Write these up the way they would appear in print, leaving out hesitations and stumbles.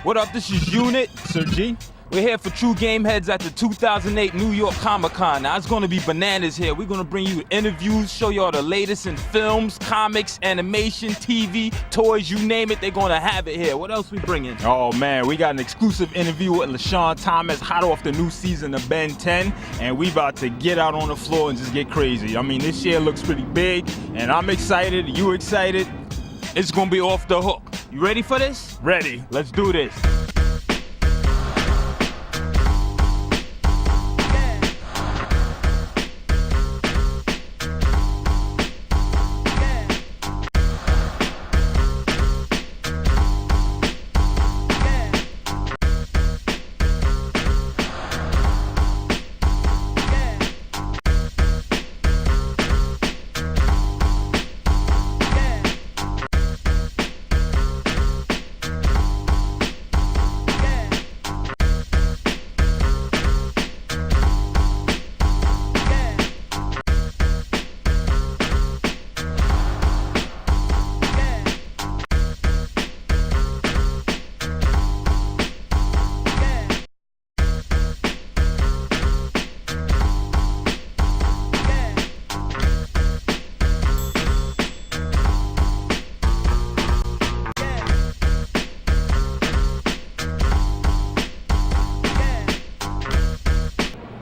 What up, this is Unit. Sir G. We're here for TrueGameHeads at the 2008 New York Comic Con. Now, it's gonna be bananas here. We're gonna bring you interviews, show you all the latest in films, comics, animation, TV, toys, you name it, they're gonna have it here. What else we bringing? Oh man, we got an exclusive interview with LaShawn Thomas, hot off the new season of Ben 10, and we about to get out on the floor and just get crazy. I mean, this year looks pretty big, and I'm excited, you excited. It's gonna be off the hook. You ready for this? Ready. Let's do this.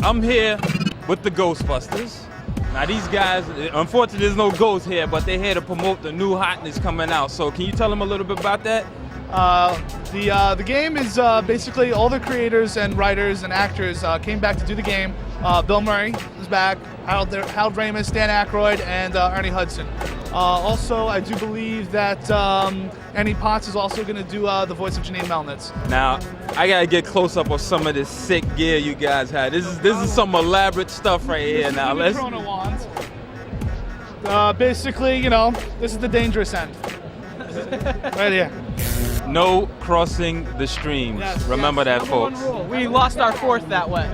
I'm here with the Ghostbusters. Now these guys, unfortunately there's no ghosts here, but they're here to promote the new hotness coming out. So can you tell them a little bit about that? The game is basically all the creators and writers and actors came back to do the game. Bill Murray is back, Harold Ramis, Dan Aykroyd, and Ernie Hudson. Also, I do believe that Annie Potts is also going to do the voice of Janine Melnitz. Now, I gotta get close up of some of this sick gear you guys had. This is some elaborate stuff right here. Now let's. Basically, you know, this is the dangerous end. Right here. No crossing the streams. Yes, Remember that, number one folks. rule. We lost our fourth that way.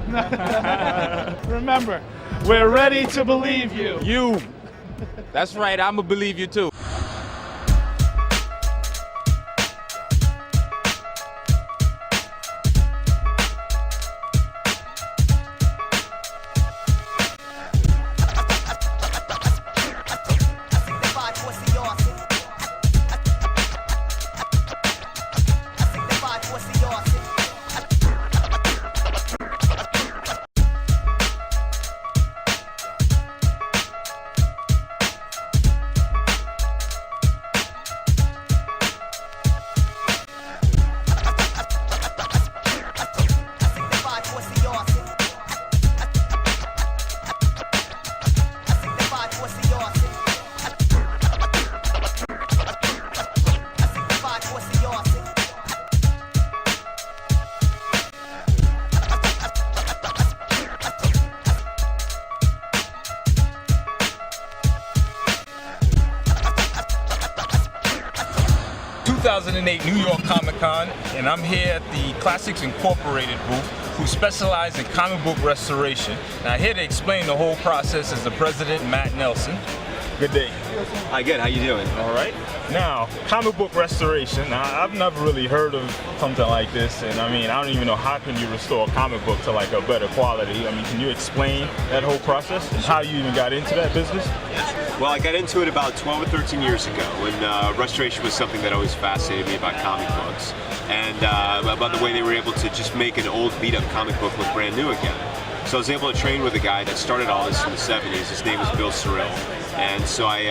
Remember, we're ready to believe you. You. That's right. I'ma believe you too. '08 New York Comic Con, and I'm here at the Classics Incorporated booth, who specialize in comic book restoration. Now, here to explain the whole process is the president, Matt Nelson. Good day. Hi, good. How you doing? All right. Now, comic book restoration. Now, I've never really heard of something like this, and I mean, I don't even know how can you restore a comic book to like a better quality. I mean, can you explain that whole process and how you even got into that business? Yes. Well, I got into it about 12 or 13 years ago, and restoration was something that always fascinated me about comic books, and about the way they were able to just make an old, beat-up comic book look brand new again. So I was able to train with a guy that started all this in the 70s. His name is Bill Sorrell. And so I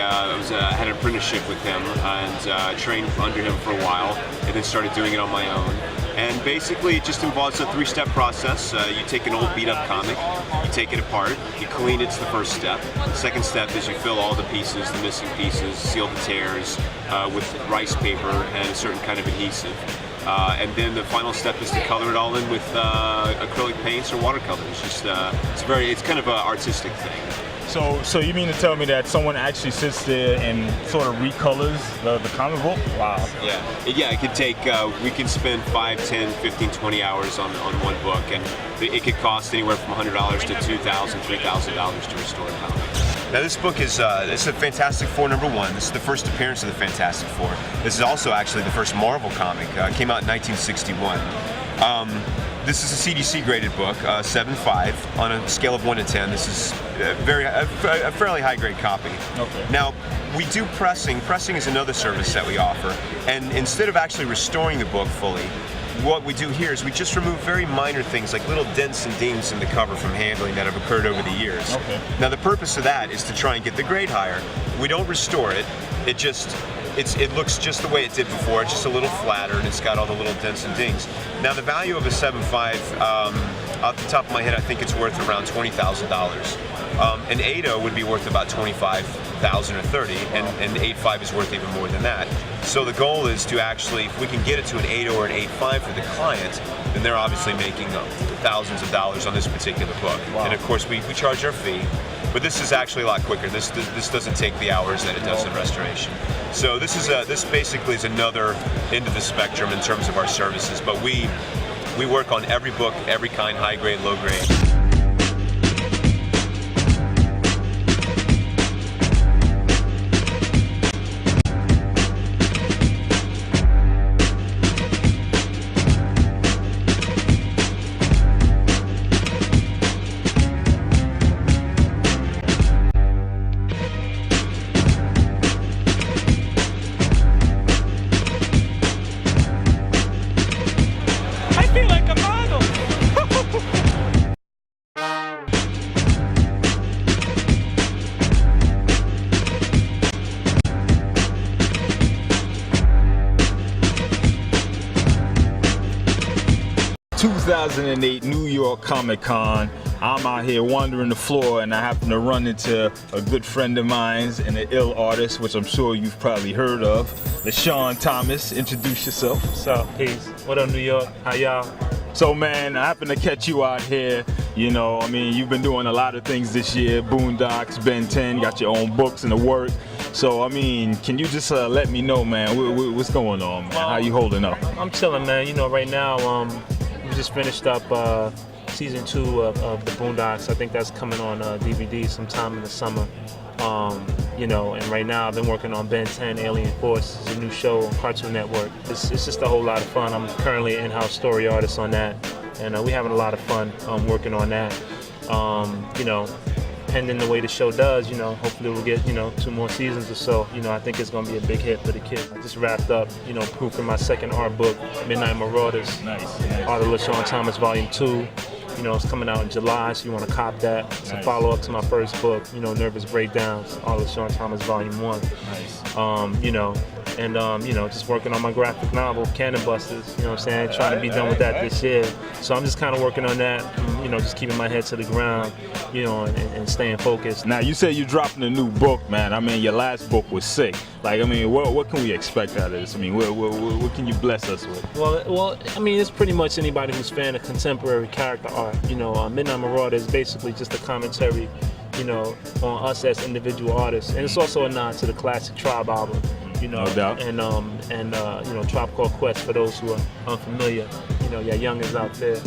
had an apprenticeship with him and trained under him for a while, and then started doing it on my own. And basically it just involves a three-step process. You take an old beat-up comic, you take it apart, you clean it's the first step. The second step is you fill all the pieces, the missing pieces, seal the tears with rice paper and a certain kind of adhesive. And then the final step is to color it all in with acrylic paints or watercolors. It's kind of an artistic thing. So you mean to tell me that someone actually sits there and sort of recolors the comic book? Wow. Yeah, it could take, we can spend 5, 10, 15, 20 hours on one book, and it could cost anywhere from $100 to $2,000, $3,000 to restore a comic. Now this book is it's a Fantastic Four #1. This is the first appearance of the Fantastic Four. This is also actually the first Marvel comic. Came out in 1961. This is a CDC graded book, 7.5 on a scale of 1 to 10. This is a fairly high grade copy. Okay. Now we do pressing. Pressing is another service that we offer, and instead of actually restoring the book fully, what we do here is we just remove very minor things like little dents and dings in the cover from handling that have occurred over the years. Okay. Now the purpose of that is to try and get the grade higher. We don't restore it. It looks just the way it did before. It's just a little flatter, and it's got all the little dents and dings. Now the value of a 7.5, off the top of my head, I think it's worth around $20,000. An 8.0 would be worth about $25,000 or $30,000, and 8.5 is worth even more than that. So the goal is to actually, if we can get it to an 8.0 or an 8.5 for the client, then they're obviously making thousands of dollars on this particular book. Wow. And of course, we charge our fee. But this is actually a lot quicker. This doesn't take the hours that it does in restoration. So this basically is another end of the spectrum in terms of our services. But we work on every book, every kind, high grade, low grade. 2008 New York Comic Con. I'm out here wandering the floor, and I happen to run into a good friend of mine and an ill artist, which I'm sure you've probably heard of, LaShawn Thomas. Introduce yourself. What's up? Peace. What up, New York? How y'all? So man, I happen to catch you out here. You know, I mean, you've been doing a lot of things this year. Boondocks, Ben 10, got your own books and the work. So, I mean, can you just let me know, man, what's going on, man? How you holding up? I'm chilling, man. You know, right now, we just finished up season 2 of the Boondocks. I think that's coming on DVD sometime in the summer. You know, and right now I've been working on Ben 10, Alien Force. It's a new show on Cartoon Network. It's just a whole lot of fun. I'm currently an in-house story artist on that, and we're having a lot of fun working on that. You know, pending the way the show does, you know, hopefully we'll get, you know, 2 more seasons or so. You know, I think it's gonna be a big hit for the kids. I just wrapped up, you know, proofing my second art book, Midnight Marauders. Nice. Art of LaShawn Thomas, Volume 2. You know, it's coming out in July, so you want to cop that. It's a follow-up to my first book, you know, Nervous Breakdowns, Art of LaShawn Thomas, Volume 1. Nice. You know, and you know, just working on my graphic novel, Cannon Busters. You know what I'm saying? Trying to be done with that this year. So I'm just kind of working on that. You know, just keeping my head to the ground. You know, and staying focused. Now you said you're dropping a new book, man. I mean, your last book was sick. Like, I mean, what can we expect out of this? I mean, what can you bless us with? Well, I mean, it's pretty much anybody who's a fan of contemporary character art. You know, Midnight Marauder is basically just a commentary, you know, on us as individual artists, and it's also a nod to the classic Tribe album. You know, no doubt. And you know, Tribe Called Quest for those who are unfamiliar. You know, yeah, youngins out there.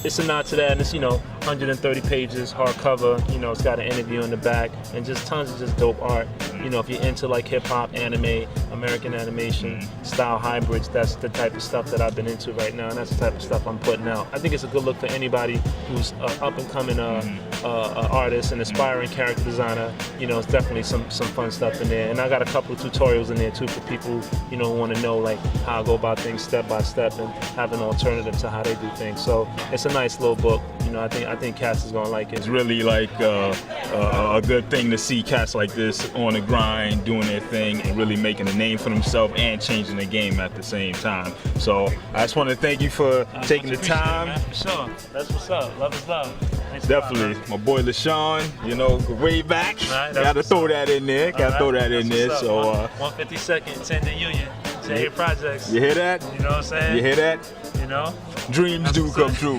It's a nod to that, and it's, you know, 130 pages, hardcover. You know, it's got an interview in the back, and just tons of just dope art. You know, if you're into like hip hop, anime, American animation, style hybrids, that's the type of stuff that I've been into right now, and that's the type of stuff I'm putting out. I think it's a good look for anybody who's up and coming artist and aspiring character designer. You know, it's definitely some fun stuff in there, and I got a couple of tutorials in there too for people, you know, who want to know like how I go about things step by step and have an alternative to how they do things. So it's a nice little book. You know, I think cats is gonna like it. It's really like a good thing to see cats like this on the grind, doing their thing, and really making a name for themselves and changing the game at the same time. So I just want to thank you for taking the time. Man, for sure. That's what's up. Love is love. Thanks Definitely. My boy LaShawn, you know, way back. Right, Gotta throw that in there. Gotta throw that in there. So 152nd, 10th Union, J Projects. you hear that? You know what I'm saying? You hear that? You know? Dreams do come true.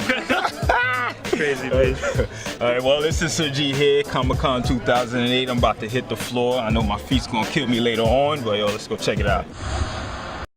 Crazy, baby. All right, well, this is Sir G here, Comic Con 2008. I'm about to hit the floor. I know my feet's gonna kill me later on, but yo, let's go check it out.